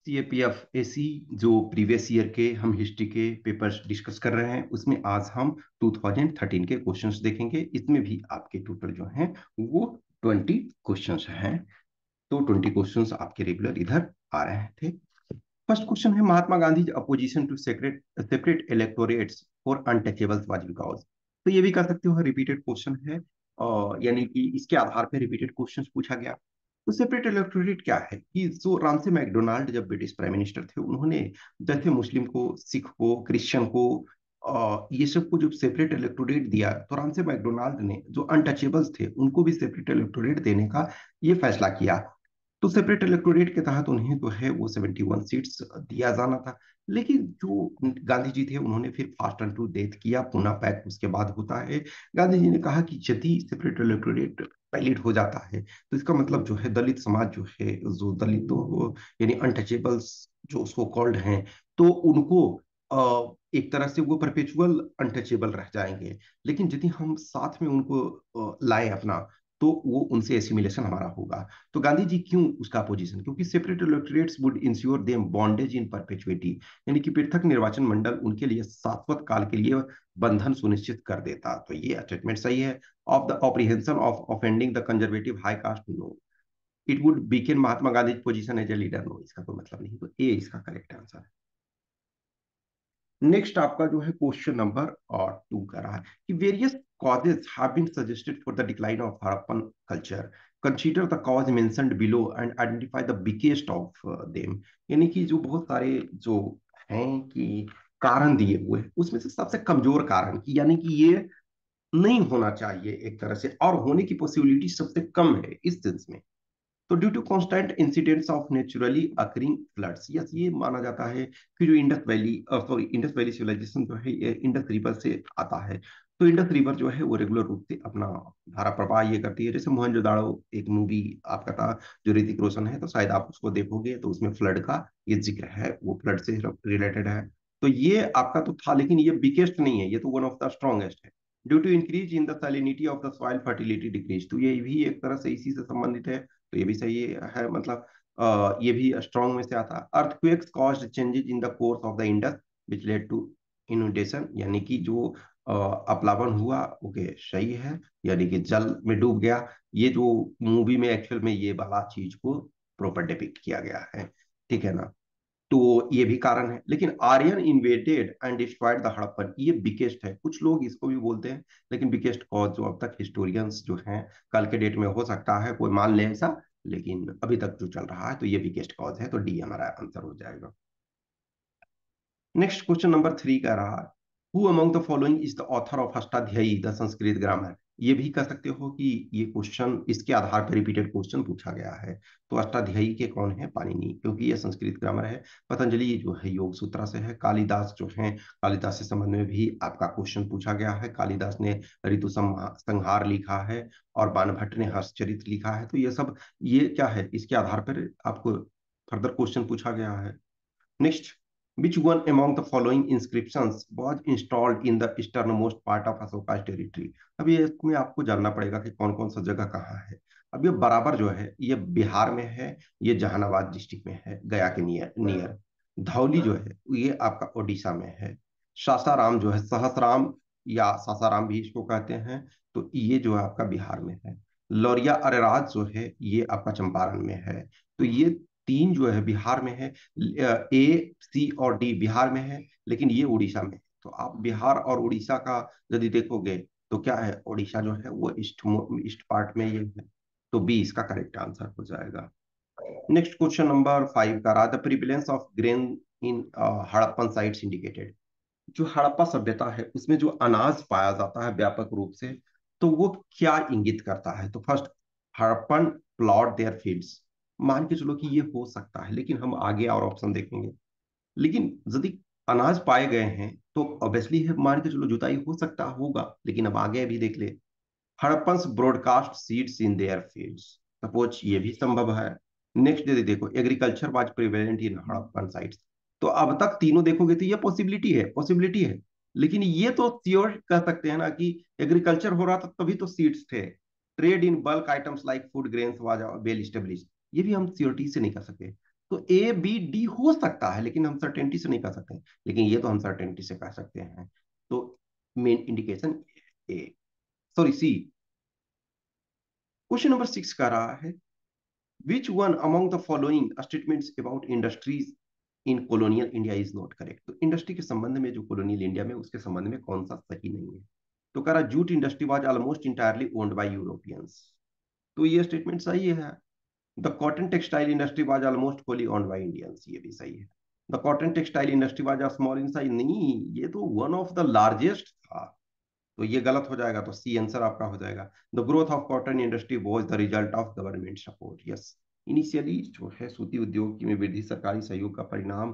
CAPF AC जो previous year के हम हिस्ट्री के पेपर्स डिस्कस कर रहे हैं, उसमें आज हम 2013 के क्वेश्चंस देखेंगे। इसमें भी आपके टोटल जो हैं वो 20 क्वेश्चंस हैं। तो 20 क्वेश्चंस आपके रेगुलर इधर आ रहे थे। फर्स्ट क्वेश्चन है, Mahatma Gandhi opposition to separate separate electorates for untouchables was because. तो ये भी कर सकते हो, रिपीटेड क्वेश्चन है और यानी कि इसके आधार पर रिपीटेड क्वेश्चन पूछा गया। तो सेपरेट इलेक्टोरेट क्या है कि जो रामसे मैकडोनाल्ड जब ब्रिटिश प्राइम मिनिस्टर थे, उन्होंने जैसे मुस्लिम को, सिख को, क्रिश्चियन को ये सब को जब सेपरेट इलेक्टोरेट दिया, तो रामसे मैकडोनाल्ड ने जो अनटचेबल्स थे उनको भी सेपरेट इलेक्टोरेट देने का ये फैसला किया। तो सेपरेट इलेक्टोरेट के तहत उन्हें जो है वो 71 सीट्स दिया जाना था। लेकिन जो गांधी जी थे, उन्होंने फिर फास्ट एंड टू डेथ किया, पुनः पैक्ट उसके बाद होता है। गांधी जी ने कहा कि यदि सेपरेट इलेक्टोरेट वैलिड हो जाता है तो इसका मतलब जो है दलित समाज जो है, जो दलितों को यानी अनटचेबल्स जो सो कॉल्ड हैं, तो उनको एक तरह से वो परपेचुअल अनटचेबल रह जाएंगे। लेकिन यदि हम साथ में उनको लाए अपना, तो वो उनसे एसिमिलेशन हमारा होगा। तो गांधी जी क्यों उसका अपोजिशन, क्योंकि separate electorates would ensure them bondage in perpetuity, यानी कि पृथक निर्वाचन मंडल उनके लिए शाश्वत काल के लिए बंधन सुनिश्चित कर देता। तो ये स्टेटमेंट सही है। Of the apprehension of offending the conservative high caste, no. It would weaken Mahatma Gandhi position as a leader, no. इसका कोई मतलब नहीं। तो ए इसका करेक्ट आंसर है। नेक्स्ट आपका जो है क्वेश्चन नंबर 2 का रहा है कि various causes have been suggested for the decline of Harappan culture. Consider the cause mentioned below and identify the biggest of them. यानी कि जो बहुत सारे जो हैं कि कारण दिए हुए हैं, उसमें से सबसे कमजोर कारण की यानी कि ये नहीं होना चाहिए एक तरह से, और होने की पॉसिबिलिटी सबसे कम है इस सेंस में। तो due to constant incidents of naturally occurring floods, yes, ये माना जाता है कि जो Indus valley sorry Indus valley civilisation जो है ये इंडस रिवर से आता है। तो इंडस रिवर जो है वो रेगुलर रूप से अपना धारा प्रवाह ये करती है। जैसे मोहनजोदाड़ो एक मूवी आपका था जो ऋतिक रोशन है, तो शायद आप उसको देखोगे तो उसमें फ्लड का ये जिक्र है, वो फ्लड से रिलेटेड है। तो ये आपका तो था, लेकिन ये बिगेस्ट नहीं है, ये तो वन ऑफ द स्ट्रॉन्गेस्ट है। Due to increase in the salinity of the soil fertility decrease, तो ये भी एक तरह से इसी से संबंधित है। तो ये भी सही है, मतलब ये भी स्ट्रॉन्ग में से आता है। Earthquakes caused changes in the course of the Indus which led to inundation, यानी कि जो अपलावन हुआ, ओके सही है, यानी कि जल में डूब गया। ये जो मूवी में एक्चुअल में ये वाला चीज को प्रॉपर डिपिक्ट किया गया है, ठीक है ना। तो ये भी कारण है। लेकिन Aryan invaded and destroyed the Harappan, ये बिकेस्ट है, कुछ लोग इसको भी बोलते हैं, लेकिन बिकेस्ट कॉज जो अब तक हिस्टोरियंस जो हैं, कल के डेट में हो सकता है कोई मान ले ऐसा, लेकिन अभी तक जो चल रहा है तो ये बिकेस्ट कॉज है। तो डी हमारा आंसर हो जाएगा। नेक्स्ट क्वेश्चन नंबर 3 का रहा, who among the following is the author of Ashtadhyayi the Sanskrit grammar. ये भी कह सकते हो कि ये क्वेश्चन इसके आधार पर रिपीटेड क्वेश्चन पूछा गया है। तो अष्टाध्यायी के कौन है? पाणिनि, क्योंकि ये संस्कृत ग्रामर है। पतंजलि ये जो है योग सूत्र से है। कालिदास जो है, कालिदास से संबंध में भी आपका क्वेश्चन पूछा गया है। कालिदास ने ऋतु संहार लिखा है और बाणभट्ट ने हर्षचरित लिखा है। तो ये सब ये क्या है, इसके आधार पर आपको फर्दर क्वेश्चन पूछा गया है। Next, which one among the following inscriptions was installed in the easternmost part of Ashoka's territory? अब ये इसमें आपको जानना पड़ेगा कि कौन कौन सा जगह कहाँ है। अब ये बराबर जो है ये बिहार में है, ये जहानाबाद डिस्ट्रिक्ट में है, गया के नियर नियर। धौली जो है ये आपका ओडिशा में है। सासाराम जो है, सहसराम या सासाराम भी इसको कहते हैं, तो ये जो है आपका बिहार में है। लौरिया अरेराज जो है ये आपका चंपारण में है। तो ये तीन जो है बिहार में है। ए, सी और डी बिहार में है, लेकिन ये उड़ीसा में है। तो आप बिहार और उड़ीसा का यदि देखोगे तो क्या है, उड़ीसा जो है वो ईस्ट ईस्ट पार्ट में ये है। तो बी इसका करेक्ट आंसर हो जाएगा। नेक्स्ट क्वेश्चन नंबर 5 का रहा, the prevalence of grain in Harappan sites indicated. जो हड़प्पा सभ्यता है उसमें जो अनाज पाया जाता है व्यापक रूप से, तो वो क्या इंगित करता है? तो first, Harappan plot there fields, मान के चलो कि ये हो सकता है, लेकिन हम आगे और ऑप्शन देखेंगे। लेकिन यदि अनाज पाए गए हैं तो ऑब्वियसली है, मान के चलो जुताई हो सकता होगा, लेकिन अब आगे भी देख ले। Harappans broadcast seeds in their fields, suppose ये भी संभव है। नेक्स्ट यदि देखो, agriculture was prevalent in Harappan sites, तो अब तक तीनों देखोगे तो ये पॉसिबिलिटी है। लेकिन ये तो श्योर कह सकते हैं ना कि एग्रीकल्चर हो रहा था तभी तो सीड्स थे। Trade in bulk items like food grains was well establish, ये भी हम श्योरिटी से नहीं कर सकते। तो ए बी डी हो सकता है, लेकिन हम सर्टेनिटी से नहीं कह सकते, लेकिन ये तो हम सर्टेनिटी से कह सकते हैं। तो मेन इंडिकेशन ए, सॉरी सी। क्वेश्चन नंबर 6 का रहा है, which one among the following statements about industries in colonial India is not correct. तो इंडस्ट्री के संबंध में, जो कॉलोनियल इंडिया में, उसके संबंध में कौन सा सही नहीं है। तो कह रहा jute industry was almost entirely owned by Europeans, तो ये स्टेटमेंट सही है। The cotton textile industry was almost wholly owned by Indians, ये भी सही है। The cotton textile industry was small in size, नहीं, ये तो वन ऑफ द लार्जेस्ट था, तो ये गलत हो जाएगा, तो सी आंसर आपका हो जाएगा। The growth of cotton industry was the result of government support, yes. Initially जो है सूती उद्योग में वृद्धि सरकारी सहयोग का परिणाम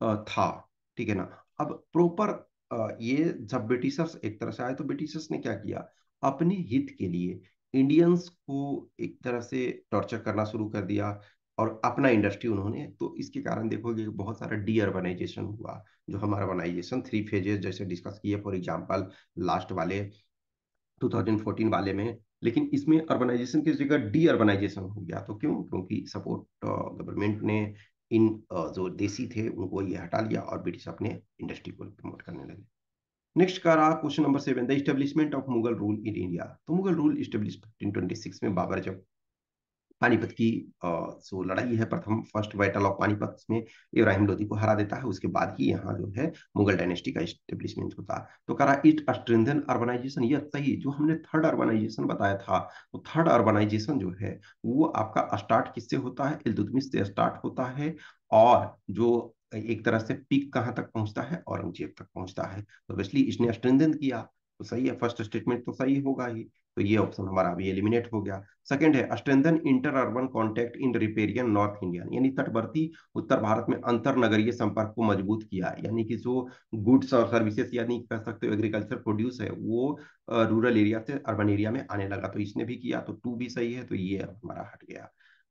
था, ठीक है ना। अब प्रॉपर ये जब ब्रिटिशर्स एक तरह से आए, तो ब्रिटिशर्स ने क्या किया, अपने हित के लिए इंडियंस को एक तरह से टॉर्चर करना शुरू कर दिया, और अपना इंडस्ट्री उन्होंने, तो इसके कारण देखोगे कि बहुत सारा डी अर्बनाइजेशन हुआ। जो हमारा अर्बनाइजेशन 3 फेजेस जैसे डिस्कस किए, फॉर एग्जांपल लास्ट वाले 2014 वाले में, लेकिन इसमें अर्बनाइजेशन की जगह डी अर्बनाइजेशन हो गया। तो क्यों? क्योंकि सपोर्ट गवर्नमेंट ने इन जो देसी थे उनको ये हटा लिया, और ब्रिटिश अपने इंडस्ट्री को प्रमोट करने लगे। नेक्स्ट का रहा question number 7, the establishment of Mughal rule in India. तो मुगल रूल इस्टेब्लिश 1526 में, बाबर जब पानीपत की जो लड़ाई है, प्रथम फर्स्ट बैटल ऑफ पानीपत में इब्राहिम लोदी को हरा देता है, उसके बाद ही यहाँ जो है मुगल डायनेस्टी का इस्टेब्लिशमेंट होता है। तो करा इट स्ट्रेंथन अर्बनाइजेशन, ये सही, जो हमने थर्ड अर्बनाइजेशन बताया था, तो थर्ड अर्बनाइजेशन जो है वो आपका स्टार्ट किससे होता है, इल्तुतमिश से स्टार्ट होता है, और जो एक तरह से पीक कहाँ तक पहुंचता है, औरंगजेब तक पहुंचता है। तो इसलिए इसने स्ट्रेंथन किया, तो सही है, फर्स्ट स्टेटमेंट तो सही होगा ही। तो ये ऑप्शन हमारा अभी एलिमिनेट हो गया। सेकंड है स्ट्रेंथन इंटर अर्बन कॉन्टैक्ट इन रिपेरियन नॉर्थ इंडियन, यानी तटवर्ती उत्तर भारत में अंतर नगरीय संपर्क को मजबूत किया, यानी कि जो गुड्स और सर्विसेज, यानी कह सकते हो एग्रीकल्चर प्रोड्यूस है, वो रूरल एरिया से अर्बन एरिया में आने लगा, तो इसने भी किया, तो 2 भी सही है, तो ये हमारा हट गया।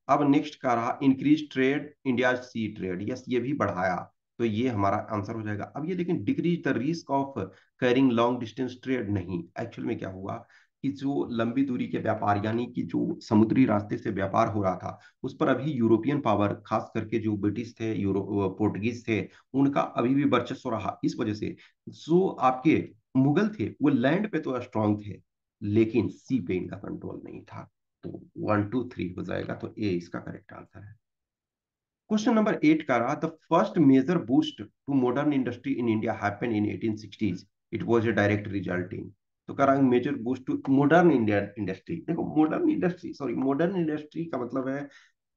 अब नेक्स्ट का रहा increase trade India sea trade, yes, ये भी बढ़ाया, तो ये हमारा आंसर हो जाएगा। अब ये लेकिन decrease the risk of carrying long distance trade, नहीं, एक्चुअल में क्या हुआ कि जो लंबी दूरी के व्यापार, यानी कि जो समुद्री रास्ते से व्यापार हो रहा था, उस पर अभी यूरोपियन पावर, खास करके जो ब्रिटिश थे, यूरो पोर्टुगीज थे, उनका अभी भी वर्चस्व रहा। इस वजह से जो आपके मुगल थे वो लैंड पे तो स्ट्रांग थे, लेकिन सी पे इनका कंट्रोल नहीं था। तो 1 2 3 हो जाएगा, तो ए इसका करेक्ट आंसर है। क्वेश्चन नंबर 8 का रहा, the first major boost to modern industry in India happened in 1860s, it was a direct result in. तो कह रहा है major boost to modern Indian industry. देखो modern industry, sorry, modern industry का मतलब है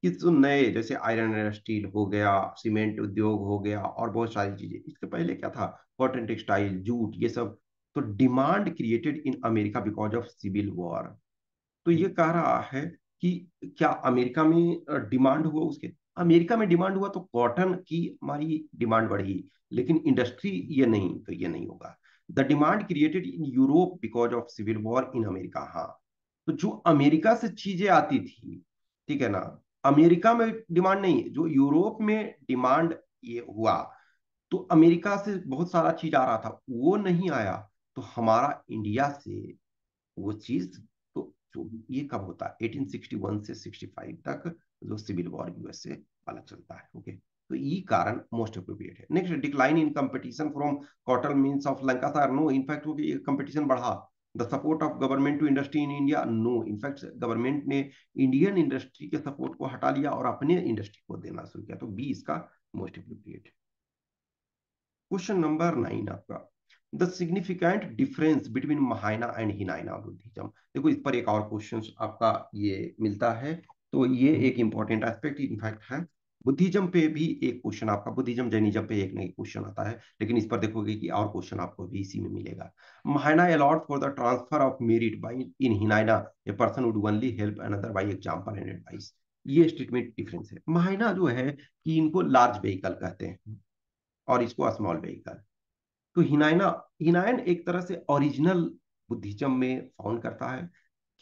कि जो नए, जैसे आयरन एंड स्टील हो गया, सीमेंट उद्योग हो गया, और बहुत सारी चीजें। इसके पहले क्या था, कॉटन टेक्सटाइल, जूट, ये सब। तो demand created in America because of civil war. तो ये कह रहा है कि क्या अमेरिका में डिमांड हुआ, उसके अमेरिका में डिमांड हुआ तो कॉटन की हमारी डिमांड बढ़ी, लेकिन इंडस्ट्री ये नहीं, तो ये नहीं होगा। The demand created in Europe because of civil war in America, हाँ। तो जो अमेरिका से चीजें आती थी, ठीक है ना, अमेरिका में डिमांड नहीं, जो यूरोप में डिमांड ये हुआ, तो अमेरिका से बहुत सारा चीज आ रहा था, वो नहीं आया, तो हमारा इंडिया से वो चीज, तो जो ये कब होता है, 1861 से 65 तक, जो सिविल वॉर यूएस से वाला चलता है, ओके। तो ये कारण मोस्ट अप्रोप्रिएट है। Next, decline in competition from cotton means of Lancashire, no, in fact वो कंपटीशन बढ़ा। The support of government to industry in India, no, in fact government ने इंडियन इंडस्ट्री के सपोर्ट को हटा लिया और अपने इंडस्ट्री को देना शुरू किया, तो बी इसका मोस्ट अप्रोप्रिएट। क्वेश्चन नंबर 9 आपका, the significant difference between Mahayana and Hinayana Buddhism. देखो इस पर एक और क्वेश्चन आपका ये मिलता है, तो ये एक इंपॉर्टेंट एस्पेक्ट इनफैक्ट है। बुद्धिज्म पे भी एक क्वेश्चन आपका, बुद्धिज्म जैनिज्म पे एक नहीं क्वेश्चन आता है, लेकिन इस पर देखोगे कि और क्वेश्चन आपको भी इसी में मिलेगा। Mahayana allowed for the transfer of merit by in Hinayana a person would only help another by example and advice, ये स्टेटमेंट डिफरेंस है। महायाना जो है कि इनको लार्ज व्हीकल कहते हैं, और इसको स्मॉल व्हीकल। तो हिनायना, हिनायन एक तरह से ओरिजिनल बुद्धिज्म में फाउंड करता है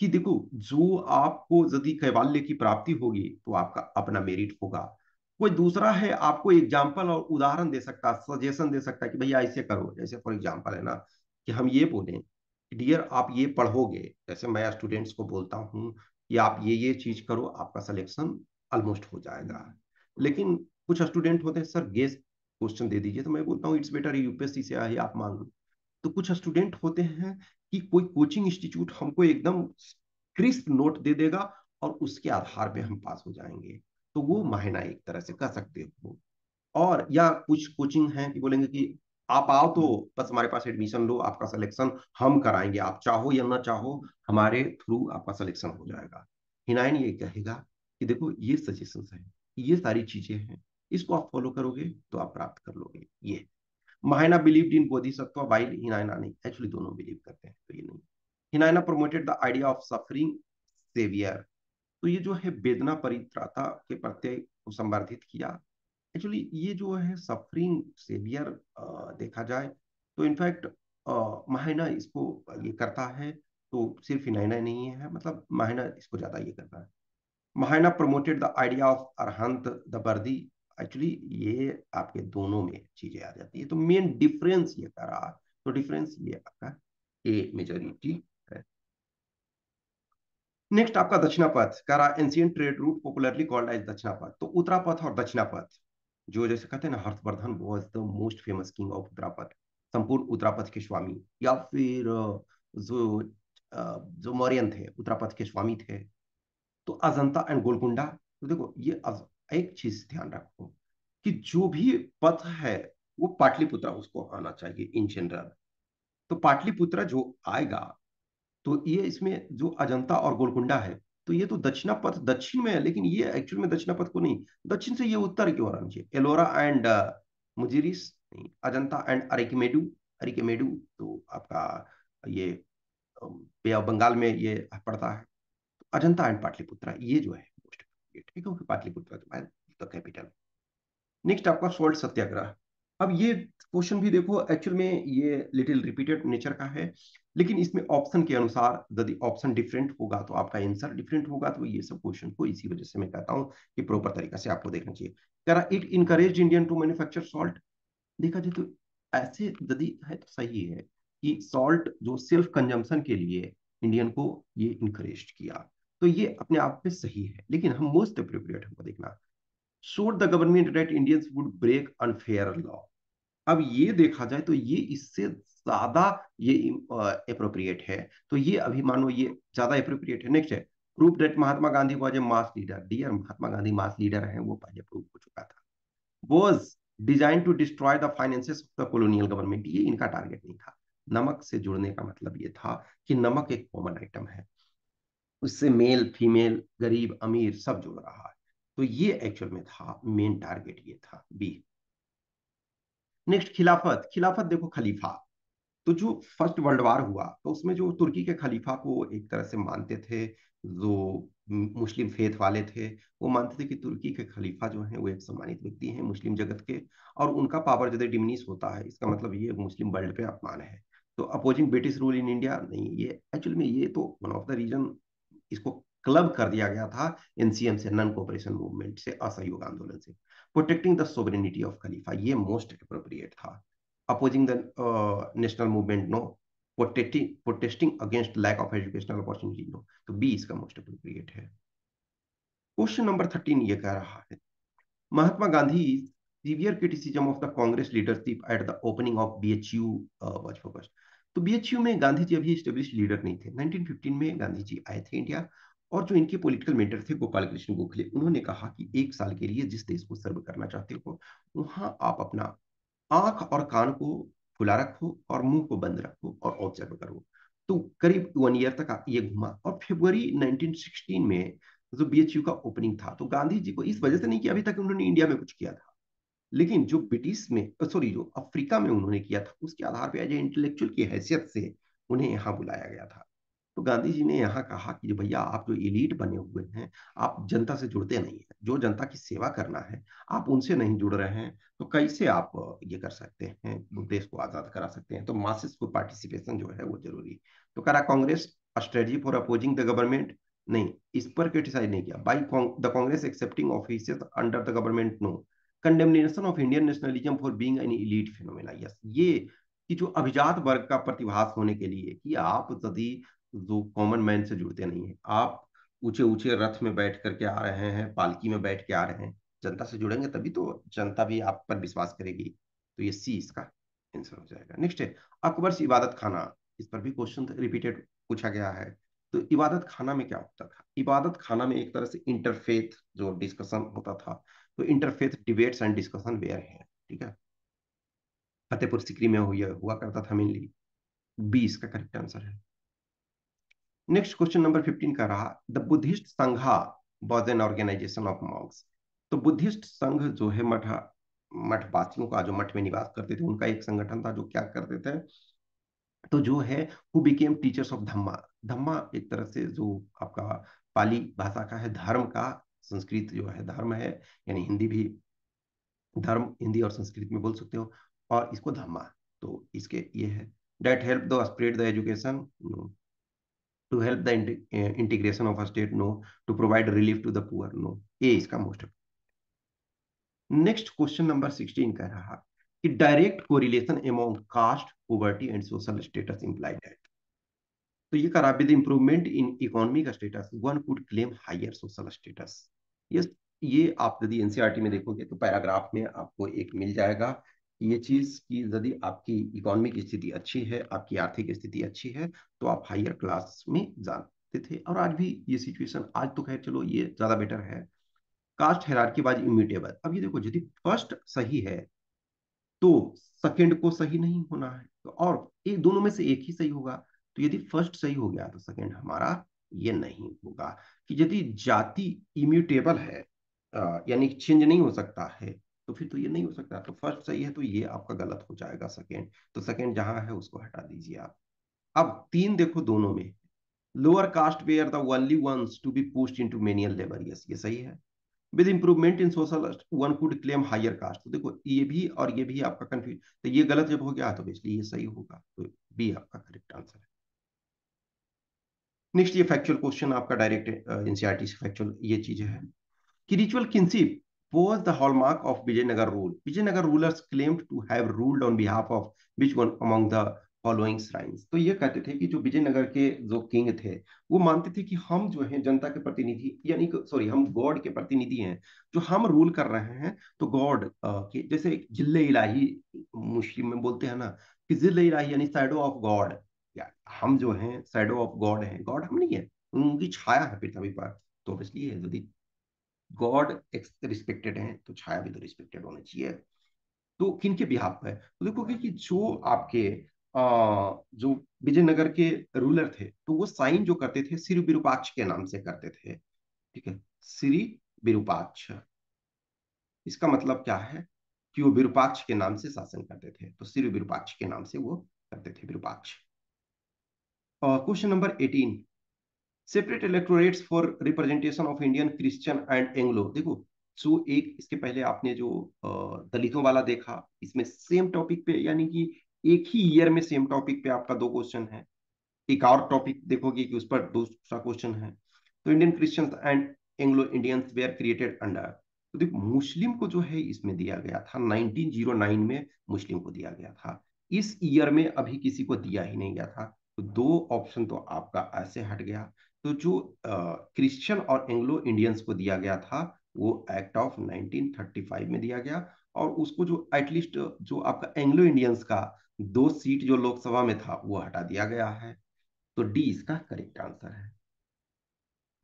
कि देखो, जो आपको यदि कैवल्य की प्राप्ति होगी तो आपका अपना मेरिट होगा। कोई दूसरा है आपको एग्जाम्पल और उदाहरण दे सकता है, सजेशन दे सकता है कि भैया ऐसे करो। जैसे फॉर एग्जाम्पल है ना, कि हम ये बोलें डियर आप ये पढ़ोगे, जैसे मैं स्टूडेंट्स को बोलता हूँ कि आप ये चीज करो, आपका सिलेक्शन ऑलमोस्ट हो जाएगा। लेकिन कुछ स्टूडेंट होते हैं सर गेस क्वेश्चन दे दीजिए, तो मैं बोलता हूँ इट्स बेटर यूपीएससी से ही आप मांग लो। तो कुछ स्टूडेंट होते हैं कि कोई कोचिंग इंस्टीट्यूट हमको एकदम क्रिस्प नोट दे देगा और उसके आधार पे हम पास हो जाएंगे, तो वो मायना एक तरह से कह सकते हो। और या कुछ कोचिंग हैं कि बोलेंगे कि आप आओ तो बस हमारे पास एडमिशन लो, आपका सिलेक्शन हम कराएंगे, आप चाहो या ना चाहो हमारे थ्रू आपका सिलेक्शन हो जाएगा। हिनाइन ये कहेगा कि देखो ये सजेशन है, ये सारी चीजें हैं, इसको आप फॉलो करोगे तो आप प्राप्त कर लोगे। ये Mahayana believed in bodhisattva while Hinayana नहीं, एक्चुअली दोनों बिलीव करते हैं, तो ये नहीं। Hinayana promoted the idea of suffering saviour, तो ये जो है वेदना परित्राता के प्रत्यय को संवर्धित किया। एक्चुअली ये जो है सफरिंग सेवियर देखा जाए तो इनफैक्ट महायना इसको ये करता है, तो सिर्फ हिनायना नहीं है, मतलब महायना इसको ज्यादा ये करता है। Mahayana promoted the idea of arhant the worthy, actually ये आपके दोनों में चीजें आ जाती है, तो मेन डिफरेंस ये कर रहा है, तो डिफरेंस ये आपका ए मेजोरिटी है। नेक्स्ट आपका दक्षिणापथ कह रहा ancient trade route popularly called as Dakshinapatha, तो उत्तरापथ और दक्षिणापथ जो जैसे कहते हैं ना, Harshavardhan was the most famous king of Uttarapatha, संपूर्ण उत्तरापथ के स्वामी, या फिर जो जो मौर्यन थे उत्तरापथ के स्वामी थे। तो अजंता एंड गोलकुंडा, तो देखो ये एक चीज ध्यान रखो कि जो भी पथ है वो पाटलिपुत्र उसको आना चाहिए इन जनरल, तो पाटलिपुत्र जो आएगा, तो ये इसमें जो अजंता और गोलकुंडा है, तो ये तो दक्षिणा पथ दक्षिण में है, लेकिन ये एक्चुअल में दक्षिणा पथ को नहीं, दक्षिण से ये उत्तर की ओर आना चाहिए। एलोरा एंड मुजिरिस नहीं, अजंता एंड अरिकिमेडु, अरिकिमेडु तो आपका ये बे ऑफ बंगाल में ये पड़ता है। अजंता एंड पाटलिपुत्रा ये जो है मोस्ट, ठीक है, क्योंकि पाटलिपुत्रा तो कैपिटल। नेक्स्ट आपका सोल्ट सत्याग्रह। अब ये क्वेश्चन भी देखो एक्चुअल में ये लिटिल रिपीटेड नेचर का है, लेकिन इसमें ऑप्शन के अनुसार यदि ऑप्शन डिफरेंट होगा तो आपका आंसर डिफरेंट होगा, तो ये सब क्वेश्चन को इसी वजह से मैं कहता हूँ कि प्रॉपर तरीका से आपको देखना चाहिए। कह रहा it encourage Indian to manufacture salt, देखा जाए तो ऐसे यदि है तो सही है कि सॉल्ट जो सेल्फ कंजम्पशन के लिए इंडियन को ये इनकरेज किया, तो ये अपने आप में सही है, लेकिन हम मोस्ट अप्रोप्रिएट हमको देखना showed the government that Indians would break unfair law. अब ये देखा जाए तो ये इससे ज्यादा ये अप्रोप्रिएट है, तो ये अभी मानो ये ज्यादा अप्रोप्रिएट है। नेक्स्ट है proof that Mahatma Gandhi was a mass leader, dear Mahatma Gandhi mass leader है, वो पहले प्रूफ हो चुका था। Was design to destroy the finances of the colonial government, ये इनका टारगेट नहीं था। नमक से जुड़ने का मतलब ये था कि नमक एक कॉमन आइटम है, उससे मेल फीमेल गरीब अमीर सब जुड़ रहा है, तो ये एक्चुअल में था मेन टारगेट, ये था बी। नेक्स्ट खिलाफत, खिलाफत देखो खलीफा, तो जो फर्स्ट वर्ल्ड वार हुआ तो उसमें जो तुर्की के खलीफा को एक तरह से मानते थे, जो मुस्लिम फेथ वाले थे, वो मानते थे कि तुर्की के खलीफा जो है वो एक सम्मानित व्यक्ति हैं मुस्लिम जगत के, और उनका पावर यदि डिमिनिश होता है इसका मतलब ये मुस्लिम वर्ल्ड पे अपमान है। तो opposing British rule in India नहीं, ये एक्चुअल में ये तो वन ऑफ द रीजन इसको क्लब कर दिया गया था एनसीएम से, नॉन कोऑपरेशन मूवमेंट से, असहयोग आंदोलन से। Protecting the sovereignty of Khalifa ये मोस्ट अप्रोप्रिएट था। Opposing the national movement no, protesting against lack of educational opportunity no, तो बी इसका मोस्ट अप्रोप्रिएट है। क्वेश्चन नंबर 13 ये कह रहा है Mahatma Gandhi severe criticism of the Congress leadership at the opening of BHU was focused, तो BHU में गांधी जी अभी स्टेब्लिश लीडर नहीं थे। 1915 में गांधी जी आए थे इंडिया, और जो इनके पॉलिटिकल मेंटर थे गोपाल कृष्ण गोखले, उन्होंने कहा कि एक साल के लिए जिस देश को सर्व करना चाहते हो वहां आप अपना आंख और कान को खुला रखो और मुंह को बंद रखो और ऑब्जर्व करो। तो करीब 1 ईयर तक ये घुमा, और फरवरी 1916 में जो बीएचयू का ओपनिंग था, तो गांधी जी को इस वजह से नहीं कि अभी तक उन्होंने इंडिया में कुछ किया था, लेकिन जो ब्रिटिश में सॉरी जो अफ्रीका में उन्होंने किया था उसके आधार पर एज ए इंटेलेक्चुअल की हैसियत से उन्हें यहाँ बुलाया गया था। तो गांधी जी ने यहाँ कहा कि भैया आप जो एलीट बने हुए हैं, आप जनता से जुड़ते नहीं हैं, जो जनता की सेवा करना है आप उनसे नहीं जुड़ रहे हैं, तो कैसे आप ये कर सकते हैं, देश को आजाद करा सकते हैं, तो मासेस को पार्टिसिपेशन जो है वो जरूरी। तो करा Congress strategy for opposing the government नहीं, इस पर क्रिटिसाइज नहीं किया। By the Congress accepting offices under the government no, condemnation of Indian nationalism for being an elite phenomena, yes ये कि जो अभिजात वर्ग का प्रतिभास होने के लिए कि आप यदि जो कॉमन मैन से जुड़ते नहीं है, आप ऊंचे ऊंचे रथ में बैठ करके आ रहे हैं, पालकी में बैठ के आ रहे हैं, जनता से जुड़ेंगे तभी तो जनता भी आप पर विश्वास करेगी। तो ये सी इसका आंसर हो जाएगा। नेक्स्ट है अकबर इबादत खाना। इस पर भी क्वेश्चन रिपीटेड पूछा गया है। तो इबादत खाना में क्या होता था? इबादत खाना में एक तरह से इंटरफेथ जो डिस्कशन होता था, तो interfaith debates and discussion were है, ठीक है। फतेहपुर सिकरी में हुआ करता था मेनली। बी इसका करेक्ट आंसर है। नेक्स्ट क्वेश्चन नंबर 15 का रहा, the Buddhist sangha was an organisation of monks. तो बुद्धिस्ट संघ जो है मठवासियों का, जो मठ में निवास करते थे, उनका एक संगठन था जो क्या करते थे, तो जो है हु बिकेम टीचर्स ऑफ धम्मा। धम्मा एक तरह से जो आपका पाली भाषा का है, धर्म का, संस्कृत जो है धर्म है, यानी हिंदी भी धर्म, हिंदी और संस्कृत में बोल सकते हो, और इसको धम्मा। तो इसके ये है, that help the spread the education, to help the integration of a state, no, to provide relief to the poor, no, ये इसका मोस्ट। नेक्स्ट क्वेश्चन नंबर 16 कह रहा कि direct correlation among caste, poverty and social status implied है। तो ये करा, with improvement in economic status one could claim higher social status. ये ये आप यदि एनसीईआरटी में देखोगे तो पैराग्राफ में आपको एक मिल जाएगा। ये चीज कि यदि आपकी इकोनॉमिक स्थिति अच्छी है, आपकी आर्थिक स्थिति अच्छी है, तो आप हायर क्लास में जाते थे। और आज भी ये सिचुएशन, आज तो खैर चलो ये ज्यादा बेटर है। Caste hierarchy was immutable. अब ये देखो, यदि फर्स्ट सही है तो सेकंड को सही नहीं होना है, तो और एक दोनों में से एक ही सही होगा। तो यदि फर्स्ट सही हो गया तो सेकंड हमारा ये नहीं होगा। कि यदि जाति इम्यूटेबल है, यानी चेंज नहीं हो सकता है, तो फिर तो ये नहीं हो सकता। तो फर्स्ट सही है तो ये आपका गलत हो जाएगा सेकंड। तो सेकंड जहां है उसको हटा दीजिए आप। अब तीन देखो दोनों में, lower caste were the only ones to be pushed into menial labour, yes ये सही है। With improvement in social one could claim higher caste. तो देखो ये भी और ये भी आपका कंफ्यूज, तो ये गलत जब हो गया तो इसलिए ये सही होगा। तो बी आपका करेक्ट आंसर है। नेक्स्ट ये फैक्चुअल क्वेश्चन आपका डायरेक्ट एनसीईआरटी से फैक्चुअल ये चीज है कि ritual kinship was the hallmark of Vijayanagar rule. Vijayanagar rulers claimed to have ruled on behalf of which one among the following shrines? तो ये कहते थे कि जो विजयनगर के जो किंग थे, वो मानते थे कि हम जो हैं जनता के प्रतिनिधि, यानी सॉरी हम गॉड के प्रतिनिधि हैं, जो हम रूल कर रहे हैं। तो गॉड के जैसे जिल्ले इलाही मुस्लिम में बोलते हैं ना, कि जिल्ले इलाही यानी शैडो ऑफ गॉड, या हम जो हैं शैडो ऑफ गॉड हैं, गॉड हम नहीं है, उनकी छाया है पृथ्वी पर। तो इसलिए यदि गॉड रिस्पेक्टेड है तो छाया भी तो रिस्पेक्टेड होनी चाहिए। तो किन के बिहाफ है? तो देखोगे कि जो आपके जो विजयनगर के रूलर थे, तो वो साइन जो करते थे श्री विरूपाक्ष के नाम से करते थे, ठीक है। श्री विरूपाक्ष, इसका मतलब क्या है कि वो विरूपाक्ष के नाम से शासन करते थे, तो श्री विरूपाक्ष के नाम से वो करते थे, Virupaksha. Question number 18, separate electorates for representation of Indian Christian and Anglo. देखो, जो एक इसके पहले आपने जो दलितों वाला देखा, इसमें सेम टॉपिक पे, यानी कि एक ही ईयर में सेम टॉपिक पे आपका दो क्वेश्चन है। एक और टॉपिक देखोगे कि उस पर दूसरा क्वेश्चन है। तो Indian Christians and Anglo Indians were created under. तो देखो, मुस्लिम को जो है इसमें दिया गया था 1909 में, मुस्लिम को दिया गया था। इस ईयर में अभी किसी को दिया ही नहीं गया था। तो दो ऑप्शन तो आपका ऐसे हट गया। तो जो क्रिश्चियन और एंग्लो इंडियंस को दिया गया था वो एक्ट ऑफ 1935 में दिया गया। और उसको जो एटलीस्ट जो आपका एंग्लो इंडियंस का दो सीट जो लोकसभा में था वो हटा दिया गया है। तो डी इसका करेक्ट आंसर है।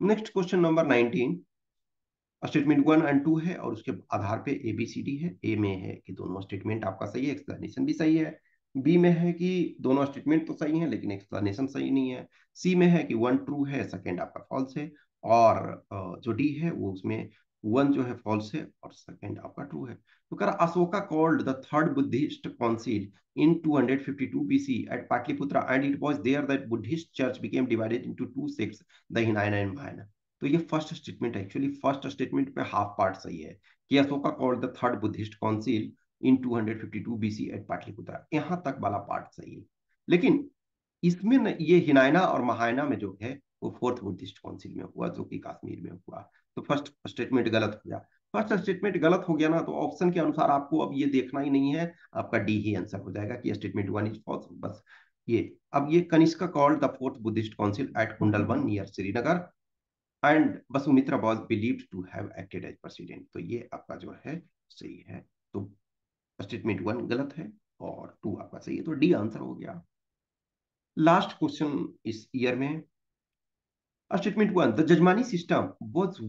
नेक्स्ट क्वेश्चन नंबर 19, स्टेटमेंट 1 और 2 है और उसके आधार पे ए बी सी डी है। ए में है कि दोनों स्टेटमेंट आपका सही है, एक्सप्लेनेशन भी सही है। बी में है कि दोनों स्टेटमेंट तो सही है लेकिन एक्सप्लेनेशन सही नहीं है। सी में है कि 1 ट्रू है, सेकंड आपका फॉल्स है। और जो डी है वो उसमें 1 जो है फॉल्स है और सेकंड आपका ट्रू है। तो कह रहा, Ashoka called the third Buddhist council in 252 BC at Patliputra, and it was there that Buddhist church became divided into two sects, the Hinayana and Mahayana. तो ये first statement, actually first statement पे half part सही है कि Ashoka called the third Buddhist council in 252 BC at Pataliputra, यहां तक वाला part सही है। लेकिन इसमें न, ये हिनायना और महायना में जो है वो फोर्थ बुद्धिस्ट काउंसिल में हुआ, जो कि कश्मीर में हुआ। तो फर्स्ट स्टेटमेंट गलत हो गया। फर्स्ट स्टेटमेंट गलत हो गया ना, तो ऑप्शन के अनुसार आपको अब ये देखना ही नहीं है, आपका डी ही आंसर हो जाएगा कि स्टेटमेंट 1 इज फॉल्स, बस ये। अब ये Kanishka called the fourth Buddhist council at Kundalvana near Srinagar, and Vasumitra was believed to have acted as president. तो ये आपका जो है सही है। तो स्टेटमेंट वन गलत है और टू आपका सही है, तो डी आंसर हो गया। लास्ट क्वेश्चन इस ईयर में, statement one, the Jajmani system was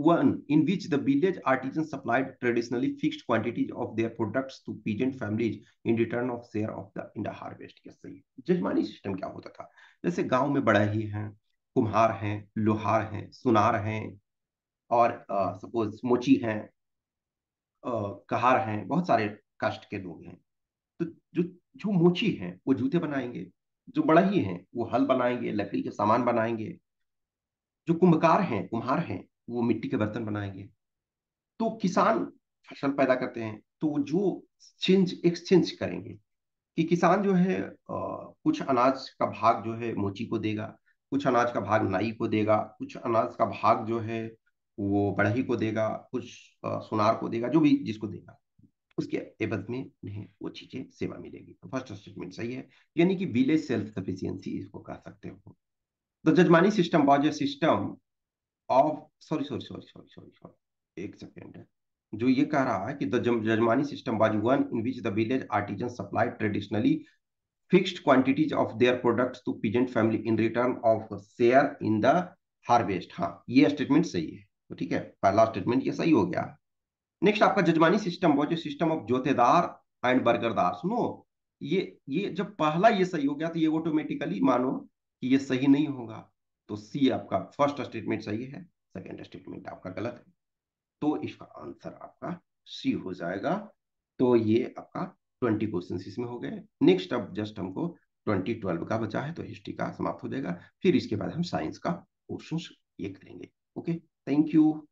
one in which the village artisans supplied traditionally fixed quantities of their products to peasant families in return of share of the in the harvest। yes, सही। जजमानी system क्या होता था? जैसे गांव में बड़ाही हैं, कुम्हार हैं, लोहार हैं, सुनार हैं, और सपोज मोची हैं, कहार हैं, बहुत सारे कास्ट के लोग हैं। तो जो जो मोची हैं वो जूते बनाएंगे, जो बड़ाही हैं वो हल बनाएंगे, लकड़ी के सामान बनाएंगे, जो कुंभकार हैं, कुम्हार हैं, वो मिट्टी के बर्तन बनाएंगे। तो किसान फसल पैदा करते हैं, तो जो एक्सचेंज करेंगे कि किसान जो है कुछ अनाज का भाग जो है मोची को देगा, कुछ अनाज का भाग नाई को देगा, कुछ अनाज का भाग जो है वो बढ़ई को देगा, कुछ सुनार को देगा, जो भी जिसको देगा उसके एवज में उन्हें वो चीजें सेवा मिलेगी। तो फर्स्ट स्टेटमेंट सही है, यानी कि विलेज सेल्फ सफिशियंसी इसको कह सकते हो। The jajmani system was a system of, sorry एक सेकेंड है, जो ये कह रहा है कि the jajmani system was one in which the village artisan supplied traditionally fixed quantities of their products to peasant family in return of share in the harvest. हाँ, ये स्टेटमेंट सही है। तो ठीक है, पहला स्टेटमेंट ये सही हो गया। नेक्स्ट आपका jajmani system was a system of jotedar and bargadar. सुनो, ये जब पहला ये सही हो गया तो ये ऑटोमेटिकली मानो कि ये सही नहीं होगा। तो सी आपका फर्स्ट स्टेटमेंट सही है, सेकेंड स्टेटमेंट आपका गलत है। तो इसका आंसर आपका सी हो जाएगा। तो ये आपका 20 क्वेश्चन इसमें हो गए। नेक्स्ट अब जस्ट हमको 2012 का बचा है, तो हिस्ट्री का समाप्त हो जाएगा। फिर इसके बाद हम साइंस का क्वेश्चन ये करेंगे। Okay, thank you.